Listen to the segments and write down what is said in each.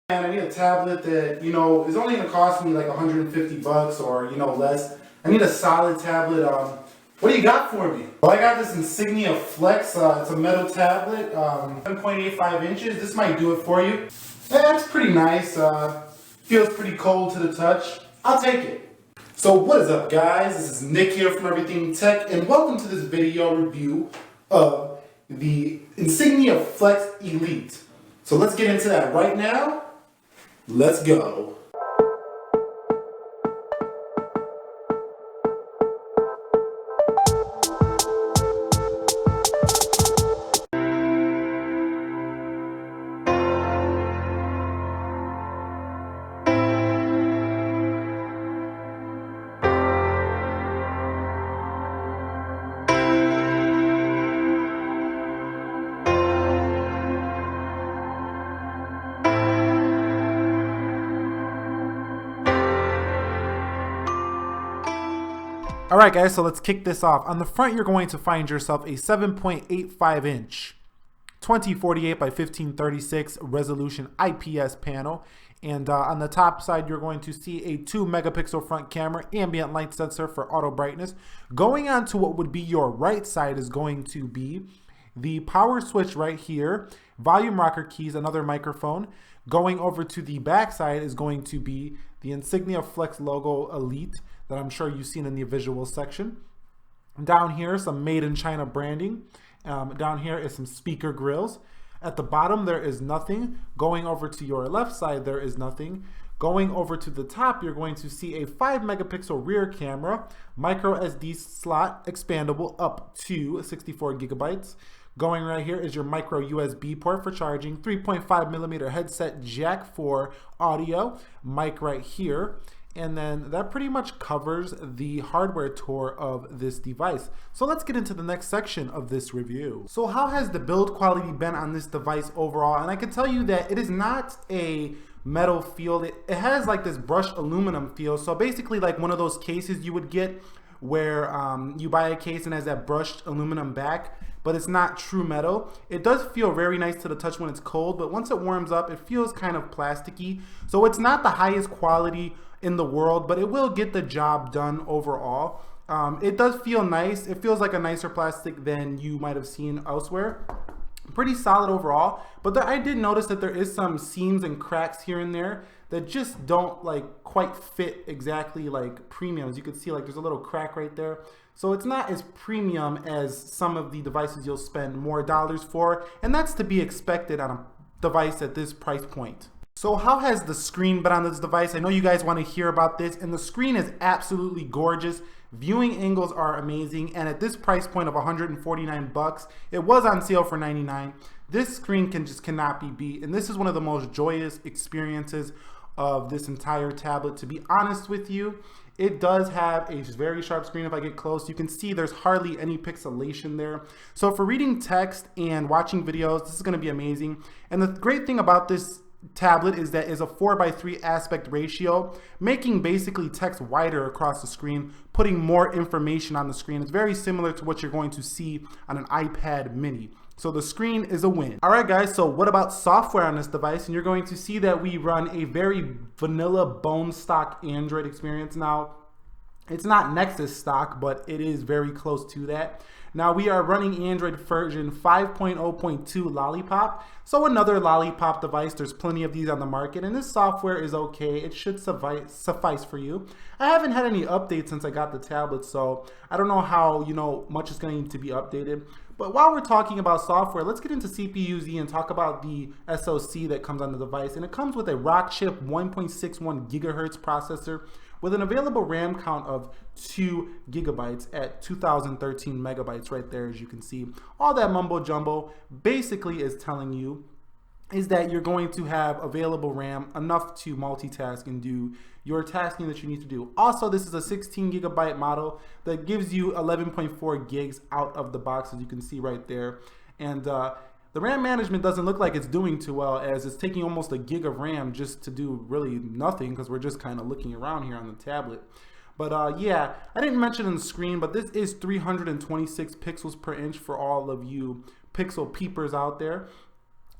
And I need a tablet that, is only going to cost me like 150 bucks or, less. I need a solid tablet. What do you got for me? Well, I got this Insignia Flex. It's a metal tablet, 7.85 inches. This might do it for you. Yeah, it's pretty nice. Feels pretty cold to the touch. I'll take it. So what is up, guys? This is Nick here from Everything Tech, and welcome to this video review of the Insignia Flex Elite. So let's get into that right now. Let's go. Alright guys, so let's kick this off. On the front, you're going to find yourself a 7.85 inch 2048 by 1536 resolution IPS panel. And on the top side, you're going to see a 2 megapixel front camera, ambient light sensor for auto brightness. Going on to what would be your right side is going to be the power switch right here, volume rocker keys, another microphone. Going over to the back side is going to be the Insignia Flex logo Elite that I'm sure you've seen in the visual section. Down here, some made in China branding. Down here is some speaker grills. At the bottom, there is nothing. Going over to your left side, there is nothing. Going over to the top, you're going to see a 5 megapixel rear camera, micro SD slot, expandable up to 64 gigabytes. Going right here is your micro USB port for charging, 3.5 millimeter headset jack for audio, mic right here. And then that pretty much covers the hardware tour of this device. So let's get into the next section of this review. So how has the build quality been on this device overall? And I can tell you that it is not a metal feel. It has like this brushed aluminum feel. So basically like one of those cases you would get where you buy a case and has that brushed aluminum back, but it's not true metal. It does feel very nice to the touch when it's cold, but once it warms up, it feels kind of plasticky. So it's not the highest quality in the world, but it will get the job done overall. It does feel nice. It feels like a nicer plastic than you might have seen elsewhere. Pretty solid overall, but I did notice that there is some seams and cracks here and there that just don't like quite fit exactly like premium. As you can see, like there's a little crack right there. So it's not as premium as some of the devices you'll spend more dollars for, and that's to be expected on a device at this price point. So how has the screen been on this device? I know you guys want to hear about this, and the screen is absolutely gorgeous. Viewing angles are amazing, and at this price point of 149 bucks, it was on sale for 99. This screen cannot be beat, and this is one of the most joyous experiences of this entire tablet, to be honest with you. It does have a very sharp screen. If I get close, you can see there's hardly any pixelation there. So for reading text and watching videos, this is going to be amazing. And the great thing about this tablet is that is a 4:3 aspect ratio, making basically text wider across the screen, putting more information on the screen. It's very similar to what you're going to see on an iPad mini. So the screen is a win. All right guys, so what about software on this device? And you're going to see that we run a very vanilla bone stock Android experience. Now, it's not Nexus stock, but it is very close to that. Now we are running Android version 5.0.2 Lollipop. So another Lollipop device. There's plenty of these on the market, and this software is okay. It should suffice for you. I haven't had any updates since I got the tablet, so I don't know how much is going to need to be updated. But while we're talking about software, let's get into CPU-Z and talk about the SoC that comes on the device. And it comes with a Rockchip 1.61 gigahertz processor with an available RAM count of 2 gigabytes at 2013 megabytes right there, as you can see. All that mumbo jumbo basically is telling you is that you're going to have available RAM enough to multitask and do your tasking that you need to do. Also, this is a 16 gigabyte model that gives you 11.4 gigs out of the box, as you can see right there. And the RAM management doesn't look like it's doing too well, as it's taking almost a gig of RAM just to do really nothing, because we're just kind of looking around here on the tablet. But yeah, I didn't mention on the screen, but this is 326 pixels per inch for all of you pixel peepers out there.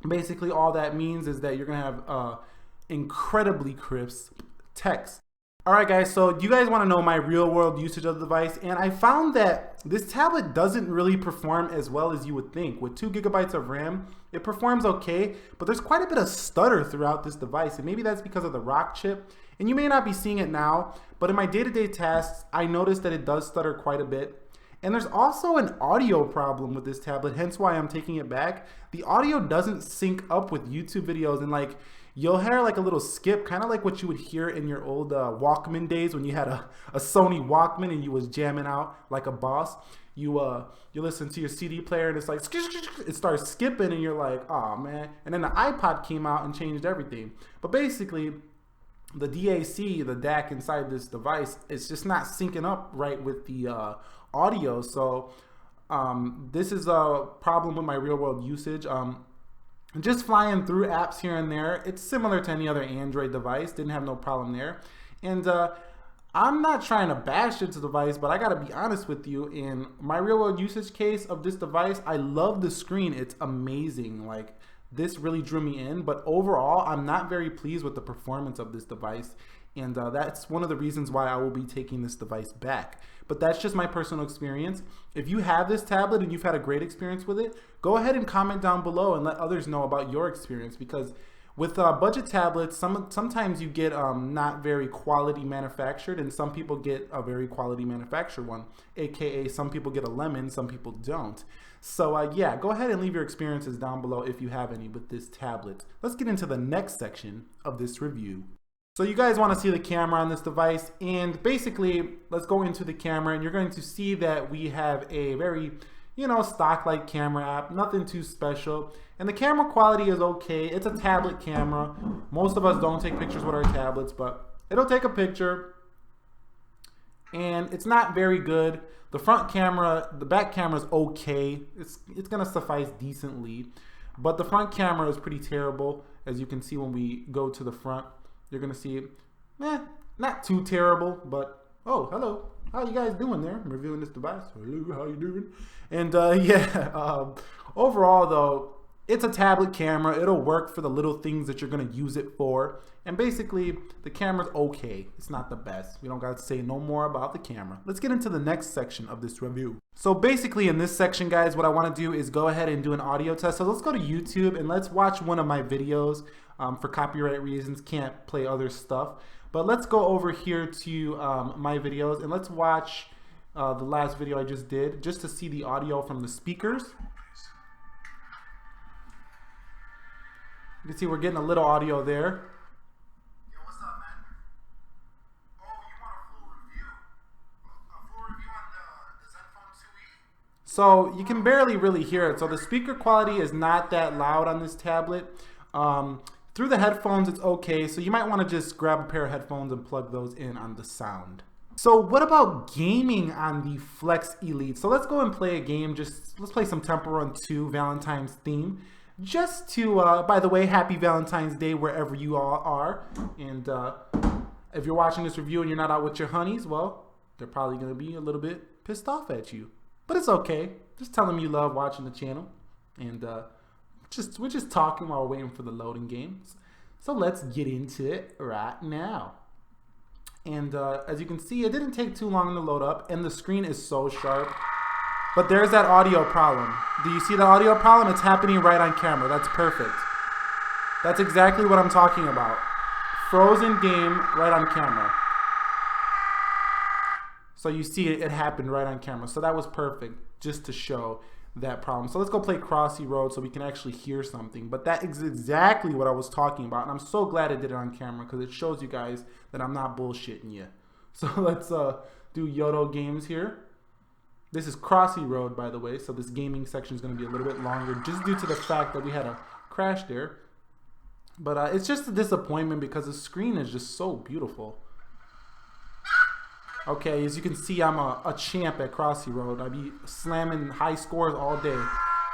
Basically, all that means is that you're going to have incredibly crisp text. All right, guys, so you guys want to know my real world usage of the device, and I found that this tablet doesn't really perform as well as you would think. With 2 gigabytes of RAM, it performs okay, but there's quite a bit of stutter throughout this device, and maybe that's because of the Rock chip, and you may not be seeing it now, but in my day-to-day tasks, I noticed that it does stutter quite a bit. And there's also an audio problem with this tablet, hence why I'm taking it back. The audio doesn't sync up with YouTube videos, and like, you'll hear like a little skip, kind of like what you would hear in your old Walkman days when you had a Sony Walkman and you was jamming out like a boss. You listen to your CD player and it's like, it starts skipping and you're like, oh man. And then the iPod came out and changed everything. But basically, the DAC, the DAC inside this device, it's just not syncing up right with the audio. So this is a problem with my real world usage. Just flying through apps here and there. It's similar to any other Android device. Didn't have no problem there. And I'm not trying to bash this device, but I gotta be honest with you. In my real world usage case of this device, I love the screen. It's amazing. Like, this really drew me in, but overall, I'm not very pleased with the performance of this device. And that's one of the reasons why I will be taking this device back. But that's just my personal experience. If you have this tablet and you've had a great experience with it, go ahead and comment down below and let others know about your experience, because with budget tablets, sometimes you get not very quality manufactured, and some people get a very quality manufactured one, aka some people get a lemon, some people don't. So yeah, go ahead and leave your experiences down below if you have any with this tablet. Let's get into the next section of this review. So you guys want to see the camera on this device, and basically let's go into the camera, and you're going to see that we have a very, stock-like camera app, nothing too special. And the camera quality is okay. It's a tablet camera. Most of us don't take pictures with our tablets, but it'll take a picture. And it's not very good. The front camera, the back camera is okay. It's gonna suffice decently. But the front camera is pretty terrible. As you can see when we go to the front, you're gonna see, not too terrible, but oh, hello. How you guys doing there? I'm reviewing this device. Hello, how you doing? And overall though, it's a tablet camera. It'll work for the little things that you're gonna use it for. And basically, the camera's okay. It's not the best. We don't gotta say no more about the camera. Let's get into the next section of this review. So basically in this section, guys, what I wanna do is go ahead and do an audio test. So let's go to YouTube and let's watch one of my videos. For copyright reasons, can't play other stuff. But let's go over here to my videos and let's watch the last video I just did, just to see the audio from the speakers. You can see we're getting a little audio there. Yo, what's up, man? Oh, you want a full review? A full review on the Zenfone 2E? So you can barely really hear it. So the speaker quality is not that loud on this tablet. Through the headphones, it's okay. So you might want to just grab a pair of headphones and plug those in on the sound. So what about gaming on the Flex Elite? So let's go and play a game. Let's play some Temple Run 2 Valentine's theme. Just to, by the way, happy Valentine's Day wherever you all are. And if you're watching this review and you're not out with your honeys, well, they're probably going to be a little bit pissed off at you. But it's okay. Just tell them you love watching the channel. And we're just talking while we're waiting for the loading games. So let's get into it right now. And as you can see, it didn't take too long to load up, and the screen is so sharp. But there's that audio problem. Do you see the audio problem? It's happening right on camera. That's perfect. That's exactly what I'm talking about. Frozen game right on camera. So you see it happened right on camera. So that was perfect, just to show that problem. So let's go play Crossy Road so we can actually hear something. But that is exactly what I was talking about, and I'm so glad it did it on camera because it shows you guys that I'm not bullshitting you. So let's do Yodo games here. This is Crossy Road, by the way, so this gaming section is going to be a little bit longer just due to the fact that we had a crash there. But it's just a disappointment because the screen is just so beautiful. Okay, as you can see, I'm a champ at Crossy Road. I be slamming high scores all day.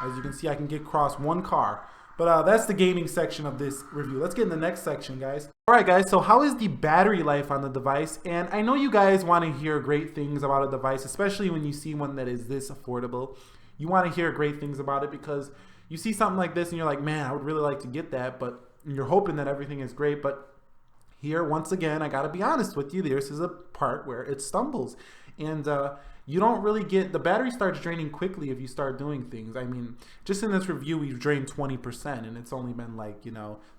As you can see, I can get across one car. But that's the gaming section of this review. Let's get in the next section, guys. Alright guys, so how is the battery life on the device? And I know you guys want to hear great things about a device, especially when you see one that is this affordable. You want to hear great things about it because you see something like this and you're like, man, I would really like to get that, but and you're hoping that everything is great. But here, once again, I got to be honest with you, this is a part where it stumbles. And you don't really get, the battery starts draining quickly if you start doing things. I mean, just in this review, we've drained 20% and it's only been like,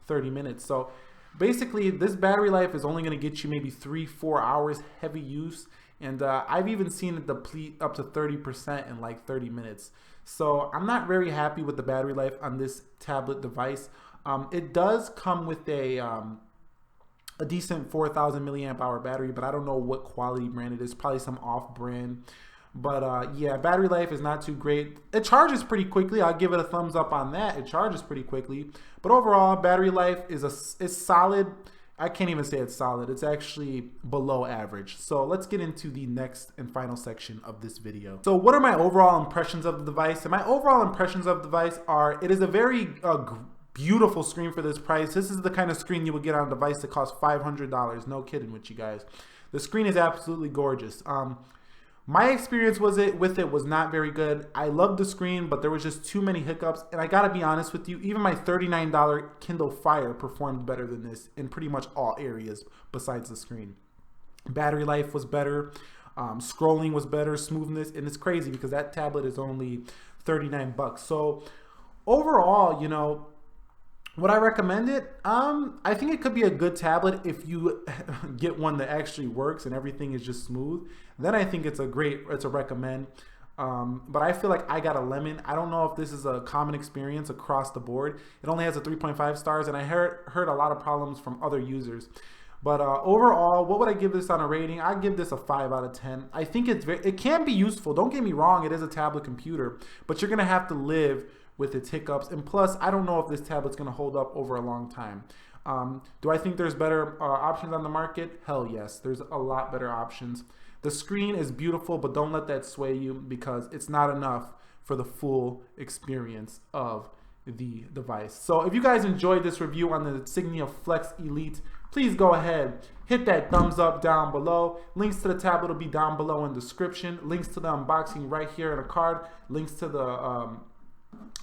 30 minutes. So basically, this battery life is only going to get you maybe 3-4 hours heavy use. And I've even seen it deplete up to 30% in like 30 minutes. So I'm not very happy with the battery life on this tablet device. It does come with a decent 4,000 milliamp hour battery, but I don't know what quality brand it is. Probably some off brand. But yeah, battery life is not too great. It charges pretty quickly. I'll give it a thumbs up on that. It charges pretty quickly. But overall, battery life is solid. I can't even say it's solid. It's actually below average. So let's get into the next and final section of this video. So what are my overall impressions of the device? And my overall impressions of the device are, it is a very beautiful screen for this price. This is the kind of screen you would get on a device that costs $500. No kidding with you guys. The screen is absolutely gorgeous. My experience with it was not very good. I loved the screen, but there was just too many hiccups. And I gotta be honest with you, even my $39 Kindle Fire performed better than this in pretty much all areas besides the screen. Battery life was better. Scrolling was better. Smoothness, and it's crazy because that tablet is only 39 bucks. So overall, would I recommend it? I think it could be a good tablet if you get one that actually works and everything is just smooth. Then I think it's a recommend. But I feel like I got a lemon. I don't know if this is a common experience across the board. It only has a 3.5 stars, and I heard a lot of problems from other users. But overall, what would I give this on a rating? I'd give this a 5 out of 10. I think it can be useful. Don't get me wrong, it is a tablet computer, but you're gonna have to live with its hiccups. And plus, I don't know if this tablet's gonna hold up over a long time. Do I think there's better options on the market? Hell yes, there's a lot better options. The screen is beautiful, but don't let that sway you because it's not enough for the full experience of the device. So if you guys enjoyed this review on the Insignia Flex Elite, please go ahead, hit that thumbs up down below. Links to the tablet will be down below in the description. Links to the unboxing right here in a card. Links to the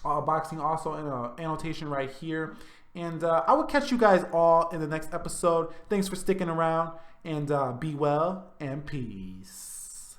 unboxing also in an annotation right here. And I will catch you guys all in the next episode. Thanks for sticking around, and be well and peace.